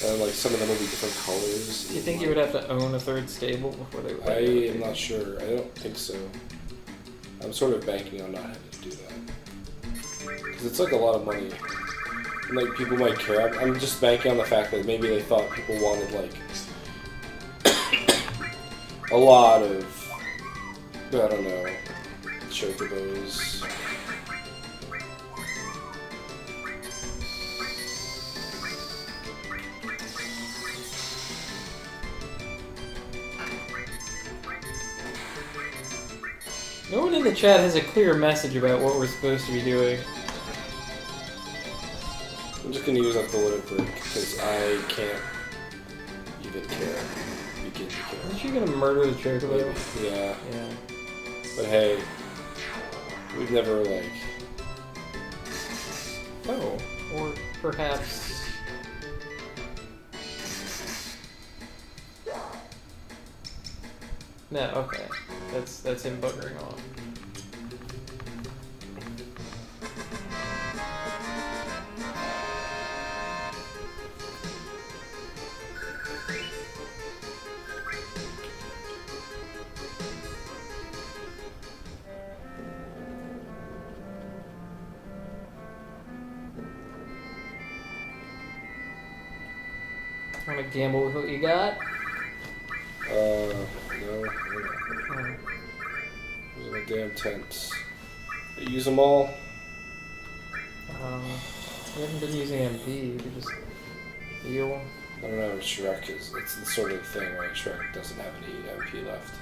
And like some of them will be different colors. Do you think you would have to own a third stable before they would? I am not sure. I don't think so. I'm sort of banking on not having to do that. Because it's like a lot of money. And like people might care. I'm just banking on the fact that maybe they thought people wanted like a lot of, I don't know, chocobos. No one in the chat has a clear message about what we're supposed to be doing. I'm just gonna use up the limit break because I can't even begin to care. Aren't you gonna murder the chocobo? Yeah. Yeah. But hey, we've never like. Oh, or perhaps. No, okay. That's him buggering off. Want to gamble with what you got? No. Those are my damn tents. I use them all. We haven't been using MP. We just heal. I don't know. Shrek is. It's the sort of thing, right? Shrek doesn't have any MP left.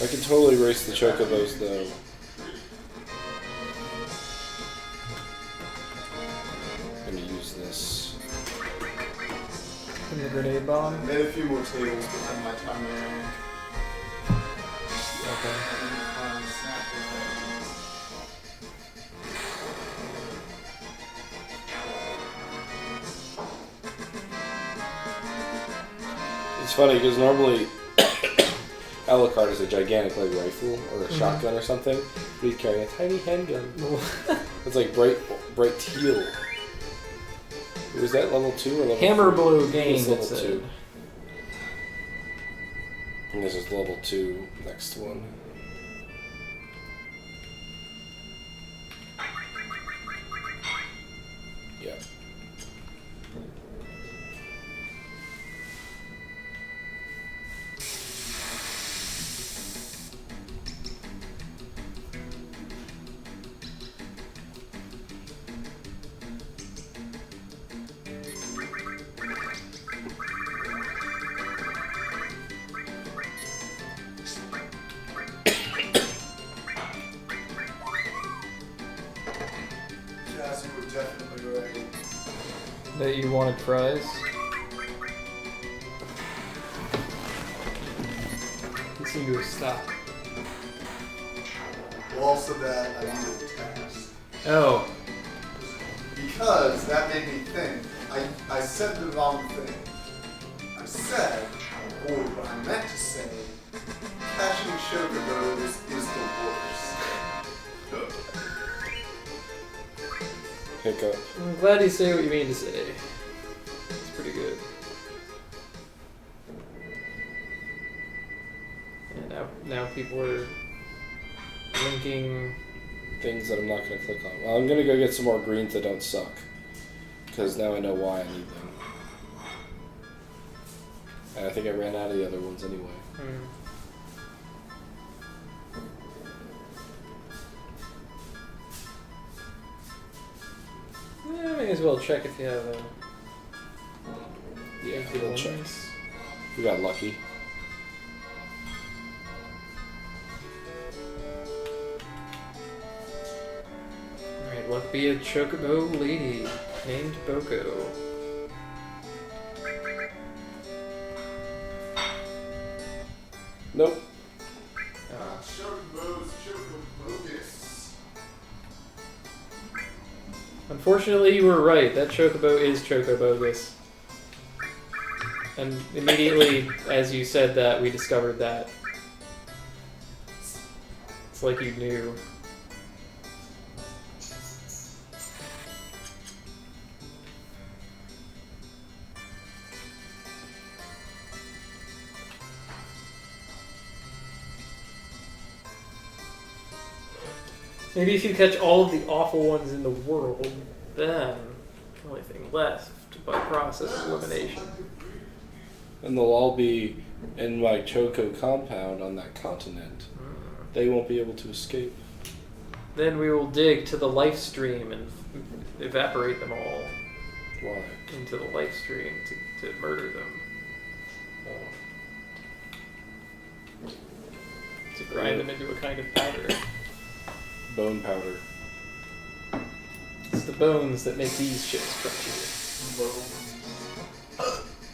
I can totally erase the chocobos though. I'm gonna use this. And the grenade bomb. I made a few more tables behind my time there. Okay. It's funny because normally Alucard is a gigantic like rifle or a shotgun or something, but he's carrying a tiny handgun. It's like bright teal. Was that level 2 or level 3? Hammer blow game. It's level 2. And this is level 2, next one. Yeah. That you wanted fries? You seem to have stopped. Well, also that I needed a task. Oh. Because that made me think. I said the wrong thing. I said, or what I meant to say, catching chocobos is the worst. Hiccup. I'm glad you say what you mean to say. It's pretty good. And now people are linking Things that I'm not going to click on. Well, I'm going to go get some more greens that don't suck. Because now I know why I need them. And I think I ran out of the other ones anyway. May as well check if you have a... Yeah, we'll check. We got lucky. Alright, luck be a chocobo lady named Boko. Nope. Chocobos, chocobogus. Unfortunately, you were right. That chocobo is chocobogus. And immediately, as you said that, we discovered that. It's like you knew. Maybe if you catch all of the awful ones in the world, then the only thing left by process of elimination. And they'll all be in my Choco compound on that continent. They won't be able to escape. Then we will dig to the life stream and evaporate them all Why? into the life stream to murder them. Oh. To grind them into a kind of powder. Bone powder. It's the bones that make these chips crunchy.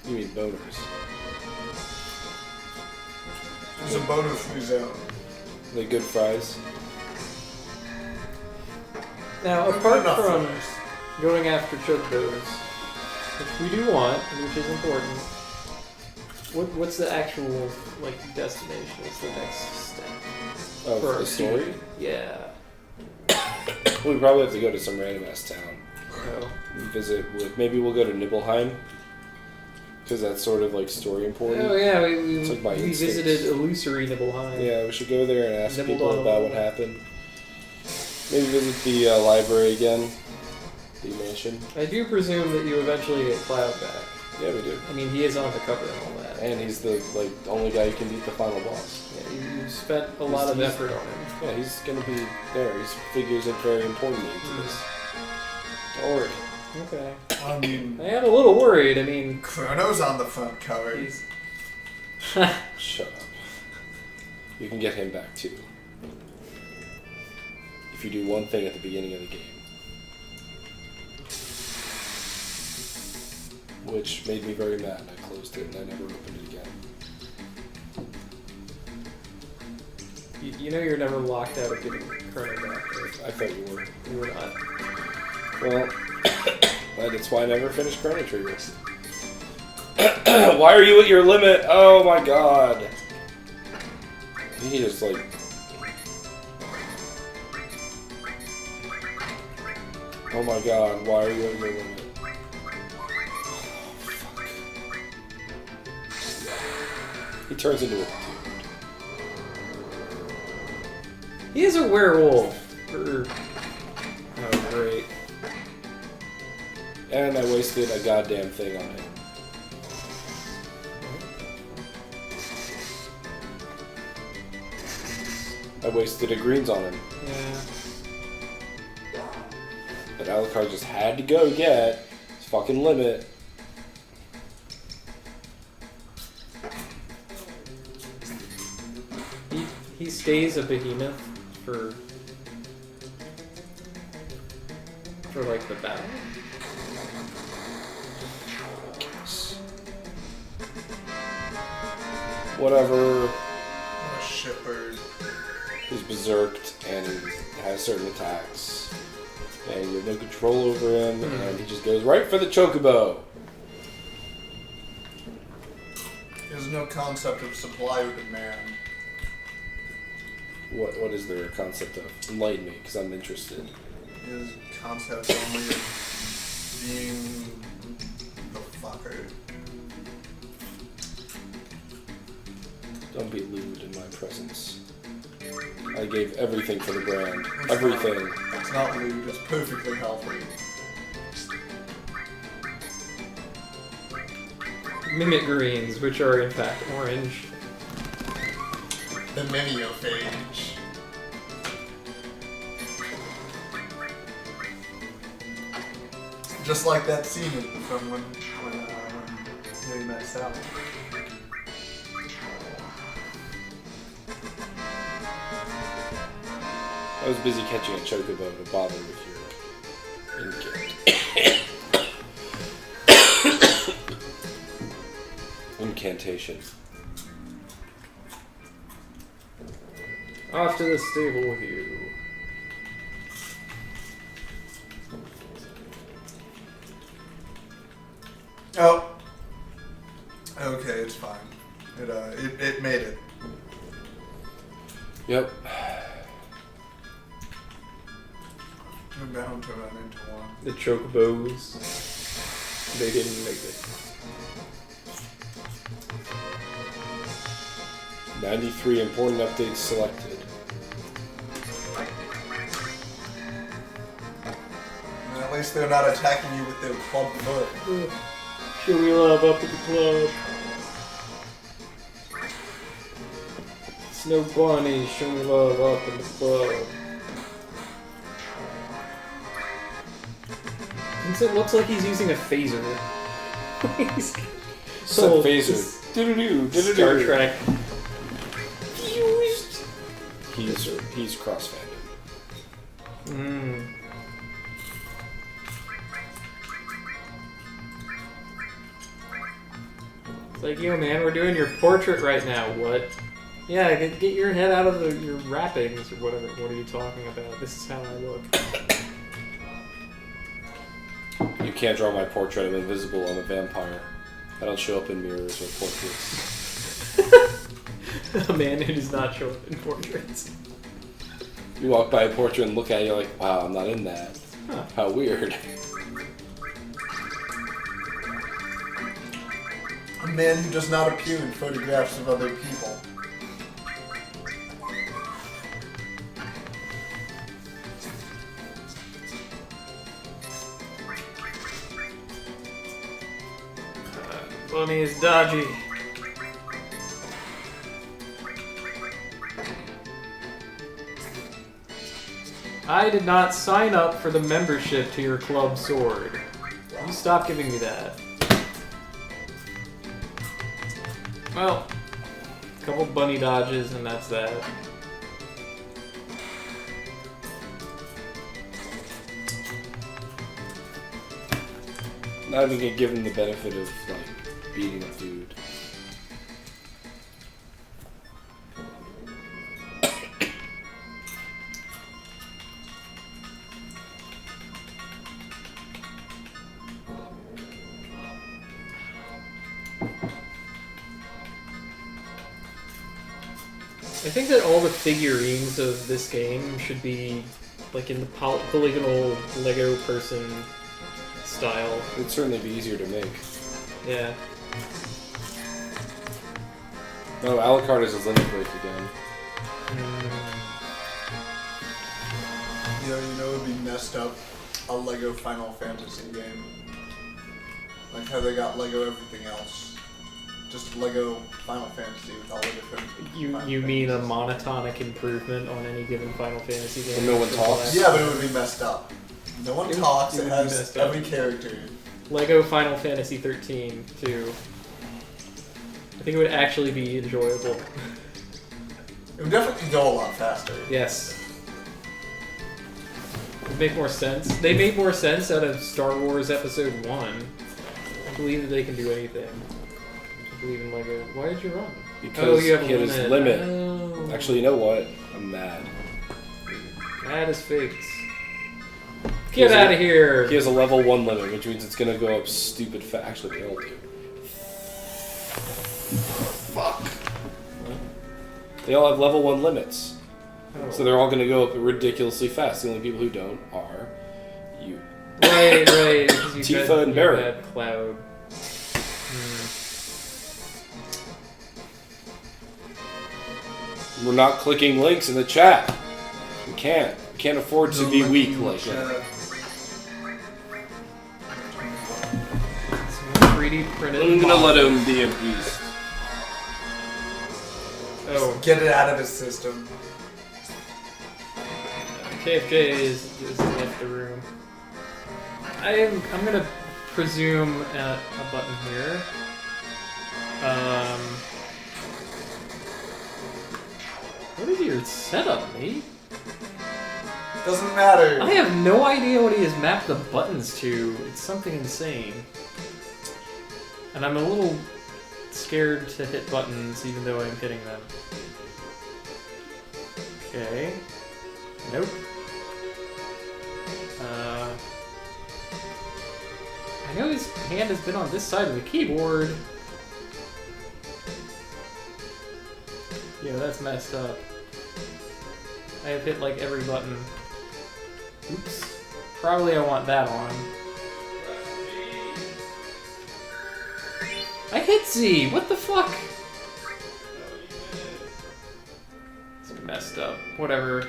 You mean boners? There's a boner free zone. They good fries? Now, apart from going after chocobos, which we do want, and which is important, what's the actual destination? What's the next step? Of for the story? team? Yeah. We probably have to go to some random ass town. Oh. Maybe we'll go to Nibelheim. Because that's sort of story important. Oh yeah, we It's like my we instincts. visited Illusory Nibelheim. Yeah, we should go there and ask Nibbled people on about a- what happened. Maybe visit the library again. The mansion. I do presume that you eventually get Cloud back. Yeah, we do. I mean, he is on the cover and all that. And he's the only guy who can beat the final boss. Yeah, you spent a lot of He's- effort on him. Yeah, he's gonna be there. He figures in very importantly to this. Don't worry. Okay. I mean, I am a little worried. I mean, Chrono's on the front cover. he's... Shut up. You can get him back too. If you do one thing at the beginning of the game. Which made me very mad. I closed it and I never opened it again. You know you're never locked out of getting Chrono back, right? I thought you were. You were not. Well, that's why I never finished Chrono Trigger. Why are you at your limit? Oh my god. He just oh my god, why are you at your limit? Oh, fuck. He turns into a dude. He is a werewolf. Oh, great. And I wasted a goddamn thing on him. I wasted a greens on him. Yeah. That Alucard just had to go get his fucking limit. He stays a behemoth for the battle. Whatever. What a shitbird. He's berserked and has certain attacks. And you have no control over him, and he just goes right for the chocobo. There's no concept of supply or demand. What is their concept of? Enlighten me, because I'm interested. His concept only of being the fucker. Don't be lewd in my presence. I gave everything for the brand. It's Everything. It's not lewd, it's perfectly healthy. Mimic greens, which are in fact orange. The miniophage. Just like that scene from when they met Sally. I was busy catching a chocobo to bother with your incantation. Off to the stable with you. Oh. Okay, it's fine. It made it. Yep. We're bound to run into one. The chocobos. They didn't make it. 93 important updates selected. And at least they're not attacking you with their club foot. Show me love up at the club. Snow Bunny, show me love up in the club. It looks like he's using a phaser. He's Some phaser. Star Trek. He's cross-fandom. It's like, yo man, we're doing your portrait right now. What? Yeah, get your head out of your wrappings or whatever. What are you talking about? This is how I look. You can't draw my portrait. I'm invisible. I'm a vampire. I don't show up in mirrors or portraits. A man who does not show up in portraits. You walk by a portrait and look at it, you're like, wow, I'm not in that. Huh. How weird. A man who does not appear in photographs of other people. Bunny is dodgy. I did not sign up for the membership to your club sword. You stop giving me that. Well, a couple bunny dodges and that's that. Not even gonna give him the benefit of, like, beating a dude. I think that all the figurines of this game should be like in the polygonal Lego person style. It'd certainly be easier to make. Yeah. No, Alucard is a limit break again. You know it would be messed up? A Lego Final Fantasy game. Like how they got Lego everything else. Just Lego Final Fantasy with all the different... You mean a monotonic improvement on any given Final Fantasy game? Where no one talks? Yeah, but it would be messed up. No one talks, it would be has messed up. every character. Lego Final Fantasy 13 too. I think it would actually be enjoyable. It would definitely go a lot faster. Yes. It would make more sense. They made more sense out of Star Wars Episode 1. I believe that they can do anything. I believe in Lego. Why did you run? Because you have he a had his limit. limit. Actually, you know what? I'm mad. Mad as figs. Get out of here! He has a level 1 limit, which means it's gonna go up stupid fast. Actually, they all do. Fuck. They all have level 1 limits. Oh. So they're all gonna go up ridiculously fast. The only people who don't are you. Right. Because Tifa and Barrett. had Cloud. We're not clicking links in the chat. We can't. We can't afford to be weak like that. 3D printed. I'm gonna let him be in peace. Oh, Get it out of his system. KFJ is left the room. I'm gonna presume a button here. What is your setup, mate? Doesn't matter. I have no idea what he has mapped the buttons to. It's something insane. And I'm a little scared to hit buttons even though I'm hitting them. Okay. Nope. I know his hand has been on this side of the keyboard. Yeah, that's messed up. I have hit like every button. Oops. Probably I want that on. I hit Z! What the fuck? It's messed up. Whatever.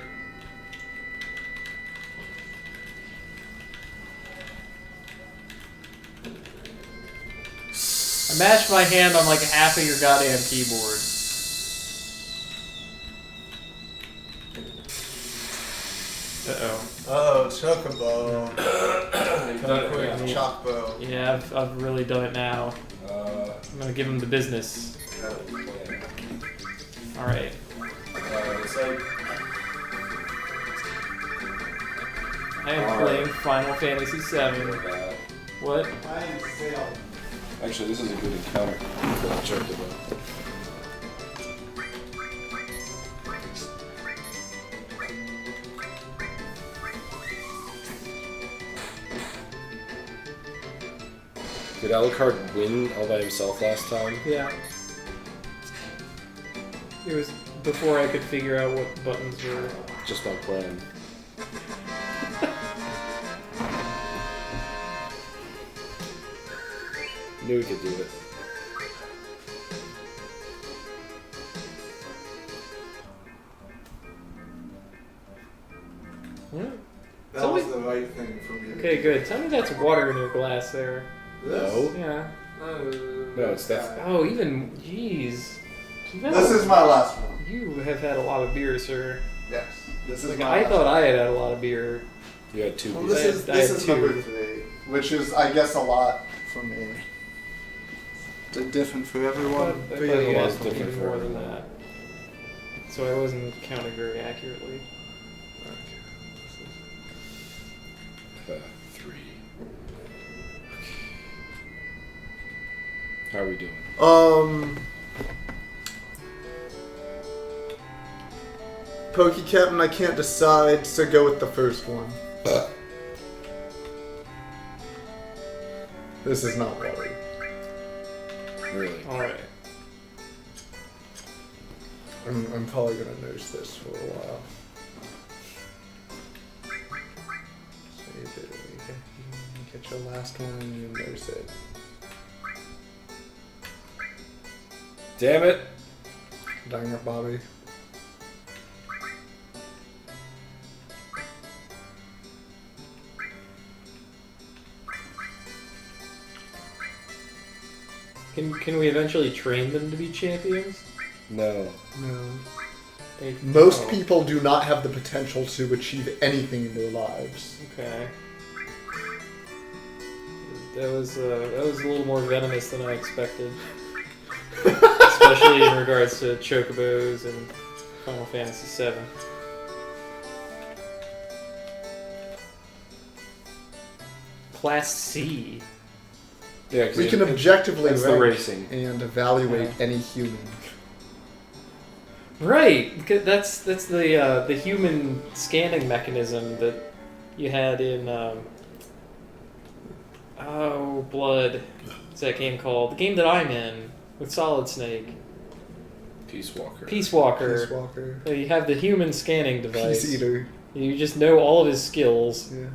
I mashed my hand on like half of your goddamn keyboard. Uh-oh. Oh, Chocobo. You've done it, Quick yeah. Chocobo. Yeah, I've really done it now. I'm gonna give him the business. Alright. It's like I am playing Final Fantasy VII. What? I am Sail. actually, this is a good encounter for that Chocobo. Did Alucard win all by himself last time? Yeah. It was before I could figure out what buttons were. Just by playing. Knew we could do it. Hmm? That Somebody- was the right thing for me. Okay, good. Tell me that's water in your glass there. No. Yeah. No, it's that. Oh, even... Jeez. This is my last one. You have had a lot of beer, sir. Yes. This is Like, my I last thought one. I had a lot of beer. You had two Well, beers. this is two. number 3, which is, I guess, a lot for me. It's different for I everyone. thought but you yeah, had it's different even for more than everyone. that. So I wasn't counting very accurately. 3. How are we doing? Pokecapn, I can't decide, so go with the first one. This is not water. Really? Alright. I'm probably gonna nurse this for a while. So you get your last one and you nurse it. Damn it! Dang it, Bobby. Can we eventually train them to be champions? No. No. Most People do not have the potential to achieve anything in their lives. Okay. That was a little more venomous than I expected. Especially in regards to Chocobos and Final Fantasy VII. Class C. Yeah, 'cause We can it- objectively it's the rank racing. and evaluate any human. Right, because that's the human scanning mechanism that you had in Blood. What's that game called? The game that I'm in with Solid Snake. Peace Walker. Peace Walker. Peace Walker. You have the human scanning device. Peace Eater. You just know all of his skills. Yeah.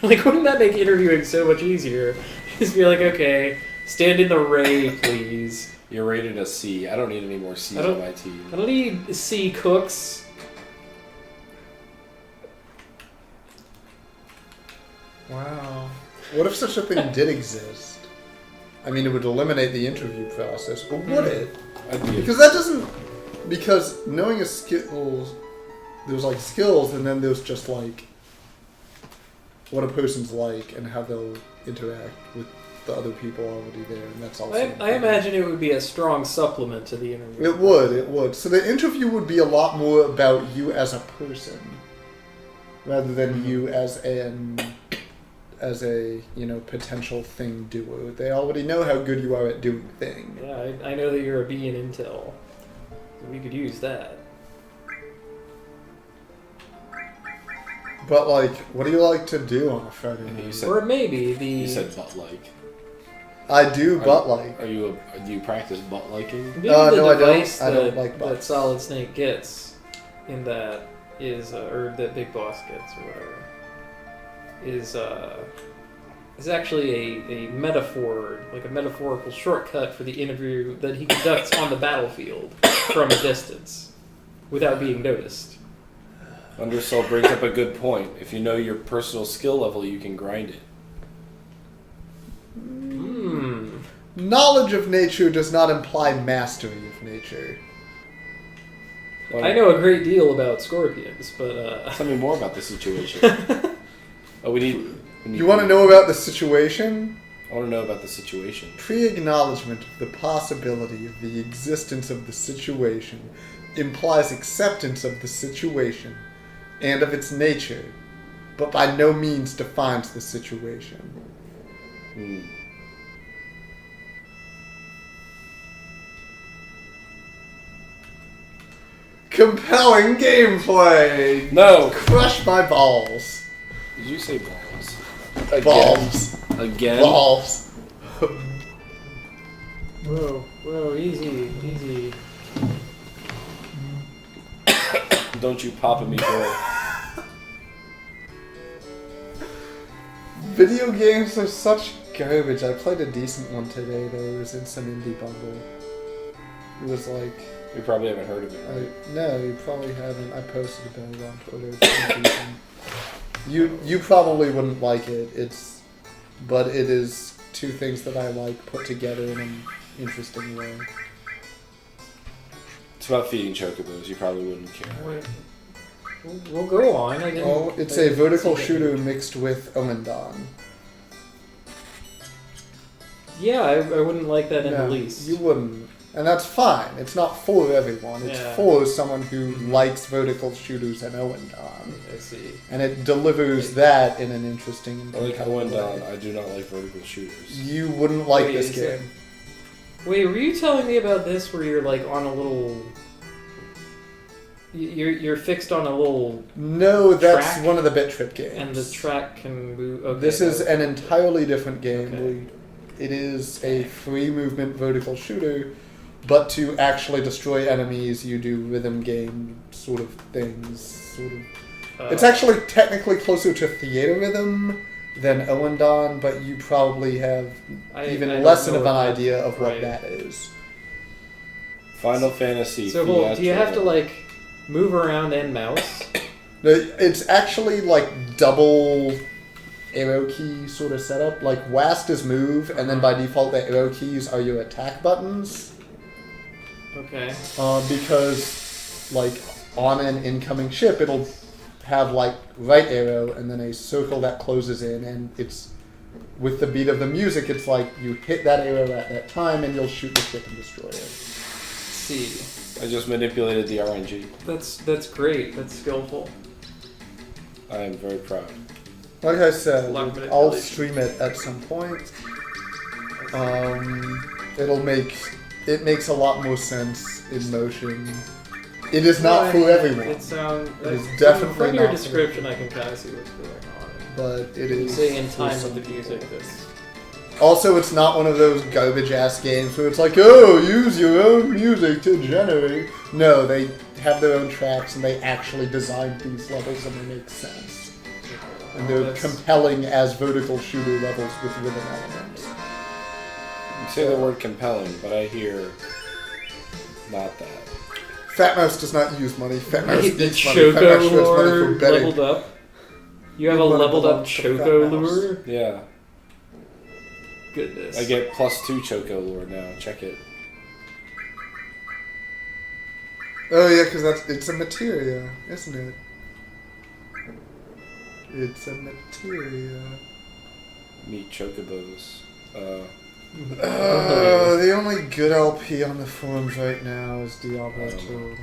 Like, wouldn't that make interviewing so much easier? Just be like, okay, stand in the ray, please. You're rated a C. I don't need any more C's I don't- on my team. I don't need C cooks. Wow. What if such a thing did exist? I mean, it would eliminate the interview process, but would it? I'd be Because that doesn't... Because knowing a skills... There's, like, skills, and then there's just, like... What a person's like, and how they'll interact with the other people already there, and that's also... I imagine it would be a strong supplement to the interview. It would. So the interview would be a lot more about you as a person, rather than you as a potential thing doer. They already know how good you are at doing things. Yeah, I know that you're a B in Intel. So we could use that. But like, what do you like to do on a Friday You night? said- Or maybe the... You said butt like. I do butt like. Do you practice butt liking? Maybe No, I device don't. I don't like that butts. Solid Snake gets in that is, or that Big Boss gets, or whatever, is actually a metaphor, like a metaphorical shortcut for the interview that he conducts on the battlefield from a distance without being noticed. Undersoul brings up a good point. If you know your personal skill level, you can grind it. Knowledge of nature does not imply mastery of nature. Well, I know a great deal about scorpions, but tell me more about the situation. We need. You want to know about the situation? I want to know about the situation. Pre-acknowledgement of the possibility of the existence of the situation implies acceptance of the situation and of its nature, but by no means defines the situation. Compelling gameplay! No! Crush my balls. Did you say balls? Balls. Again? Balls. whoa, easy. Don't you pop at me, girl. Video games are such garbage. I played a decent one today, though. It was in some indie bundle. It was like... You probably haven't heard of it, right? No, you probably haven't. I posted about it on Twitter. It's pretty decent. You probably wouldn't like it. But it is two things that I like put together in an interesting way. It's about feeding chocobos. You probably wouldn't care. Wait, we'll go on. It's a vertical shooter mixed with Omendon. Yeah, I wouldn't like that in the No, least. you wouldn't. And that's fine. It's not for everyone. It's for someone who likes vertical shooters and Owendon. I see. And it delivers that in an interesting and I like compelling Owendon. way. I do not like vertical shooters. You wouldn't like Wait, this is game. Wait, were you telling me about this where you're like on a little... You're fixed on a little... No, that's track? one of the Bit Trip games. And the track can move... Okay, This is an entirely different game. Okay. It is a free movement vertical shooter, but to actually destroy enemies, you do rhythm game sort of things. It's actually technically closer to theater rhythm than Owendon, but you probably have even less of an idea of what that is. Final Fantasy. So, well, do you have to like move around and mouse? No, it's actually like double arrow key sort of setup. Like WASD is move, and then by default the arrow keys are your attack buttons. Okay. Because like on an incoming ship, it'll have like right arrow and then a circle that closes in, and it's with the beat of the music. It's like you hit that arrow at that time, and you'll shoot the ship and destroy it. See. I just manipulated the RNG. That's great. That's skillful. I am very proud. Like I said, Block I'll manipulation. stream it at some point. It makes a lot more sense in motion. It is not for everyone, It sounds. is definitely from your not for description, I can kind of see what's going on. but it You is. say in for time some with the music. people. That's Also, it's not one of those garbage ass games where it's like, oh, use your own music to generate. No, they have their own tracks and they actually designed these levels and they make sense. And they're compelling as vertical shooter levels with rhythm elements. You say the word compelling, but I hear not that. Fat Mouse does not use money. Fat Mouse the eats money. Fat Mouse Choco shows money lure for betting. leveled up. You have a Good money leveled up belongs to Choco Fat Mouse. lure. Yeah. Goodness. I get +2 Choco lore now. Check it. Oh yeah, because it's a materia, isn't it? It's a materia. Meet Chocobos. The only good LP on the forums right now is Diablo 2.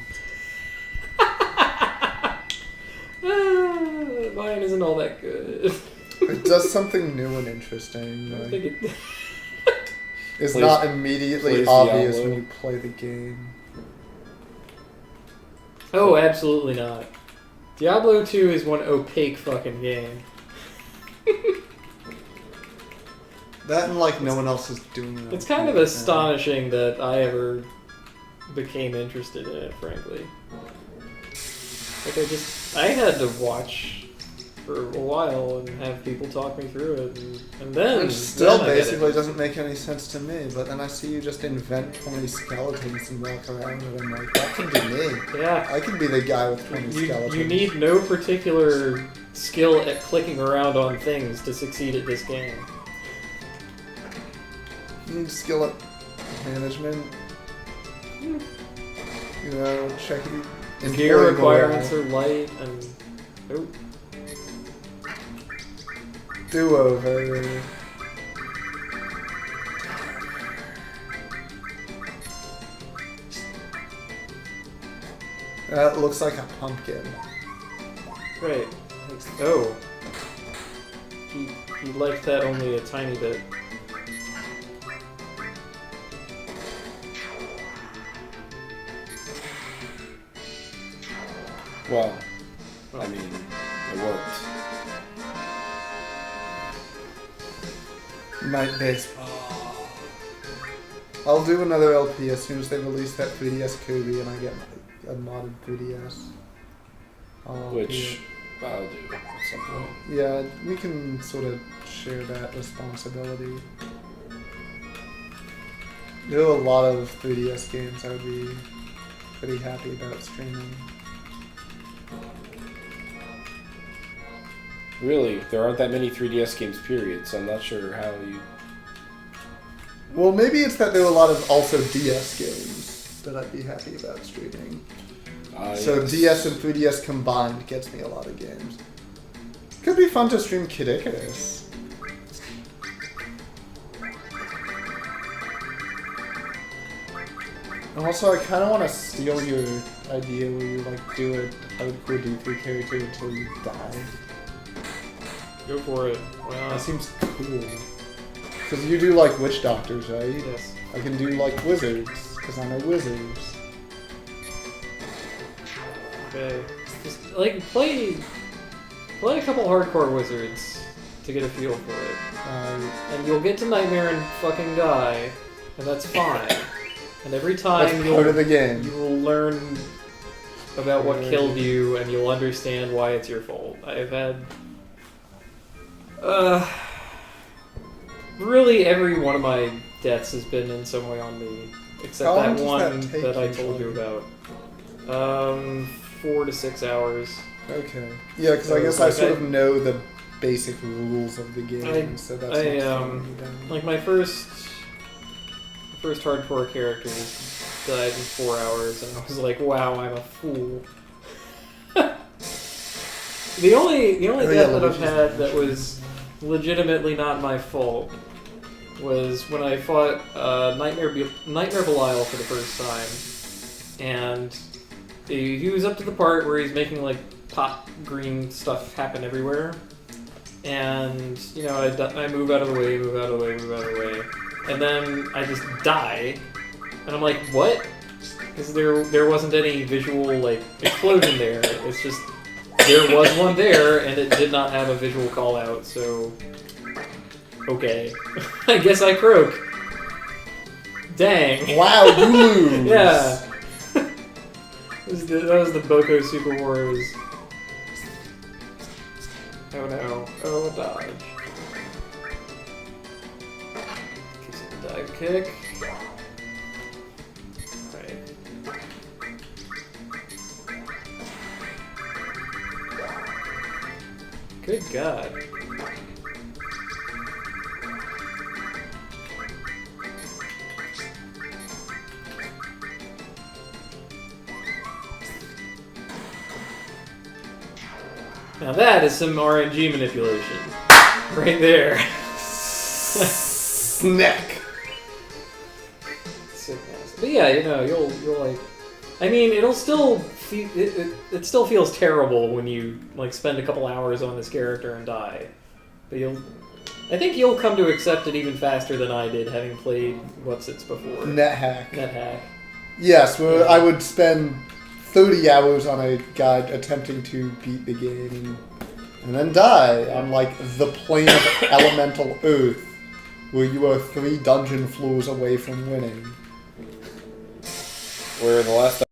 Mine isn't all that good. It does something new and interesting. I Like, think it... it's Plays- not immediately plays obvious Diablo. when you play the game. Oh, absolutely not. Diablo 2 is one opaque fucking game. That and like no one else is doing it. It's kind of astonishing that I ever became interested in it, frankly. Like I had to watch for a while and have people talk me through it, and then Which still then I get it. basically doesn't make any sense to me, but then I see you just invent 20 skeletons and walk around and I'm like, that can be me. Yeah. I can be the guy with 20 skeletons. You need no particular skill at clicking around on things to succeed at this game. You need skill at management. You know, checking. Gear requirements are light and... Oh. Do-over. That looks like a pumpkin. Right. Oh. He liked that only a tiny bit. Well, I mean, it worked. Night baseball. I'll do another LP as soon as they release that 3DS Kobe and I get a modded 3DS. Which I'll do at some point. Yeah, we can sort of share that responsibility. There are a lot of 3DS games I would be pretty happy about streaming. Really, there aren't that many 3DS games, period, so I'm not sure how you... Well, maybe it's that there are a lot of also DS games that I'd be happy about streaming. So yes. DS and 3DS combined gets me a lot of games. Could be fun to stream Kid Icarus. And also, I kind of want to steal your idea where you like do a hardcore D3 character until you die. Go for it. Why not? That seems cool. Because you do like witch doctors, right? Yes. I can do like wizards, because I know wizards. Okay. Just, like, play a couple hardcore wizards to get a feel for it. And you'll get to Nightmare and fucking die, and that's fine. And every time That's part of the game. you will learn about what killed you, and you'll understand why it's your fault. I've had... really every one of my deaths has been in some way on me. Except How long that does one that take that I told you usually? about. 4 to 6 hours. Okay. Yeah, because I guess I sort of know the basic rules of the game, so that's not slowing me down. Like my first hardcore characters died in 4 hours, and I was like, wow, I'm a fool. The only death that I've had that was legitimately not my fault was when I fought Nightmare Belial for the first time, and he was up to the part where he's making like pop green stuff happen everywhere, and you know I move out of the way, and then I just die, and I'm like, what? Because there wasn't any visual like explosion there. It's just there was one there, and it did not have a visual call out. So okay, I guess I croak. Dang. Wow, you lose! Yeah. That was the Boko Super Wars. Oh no. Oh, dodge. Kicks it the dive kick. Right. Good God. Now that is some RNG manipulation. Right there. Snack! So fast. But yeah, you know, you'll like... I mean, it'll still... It still feels terrible when you, like, spend a couple hours on this character and die. But I think you'll come to accept it even faster than I did, having played What's-Its before. NetHack. Yes, well, I would spend 30 hours on a guide attempting to beat the game and then die on like the plane of elemental earth where you are 3 dungeon floors away from winning. Where the last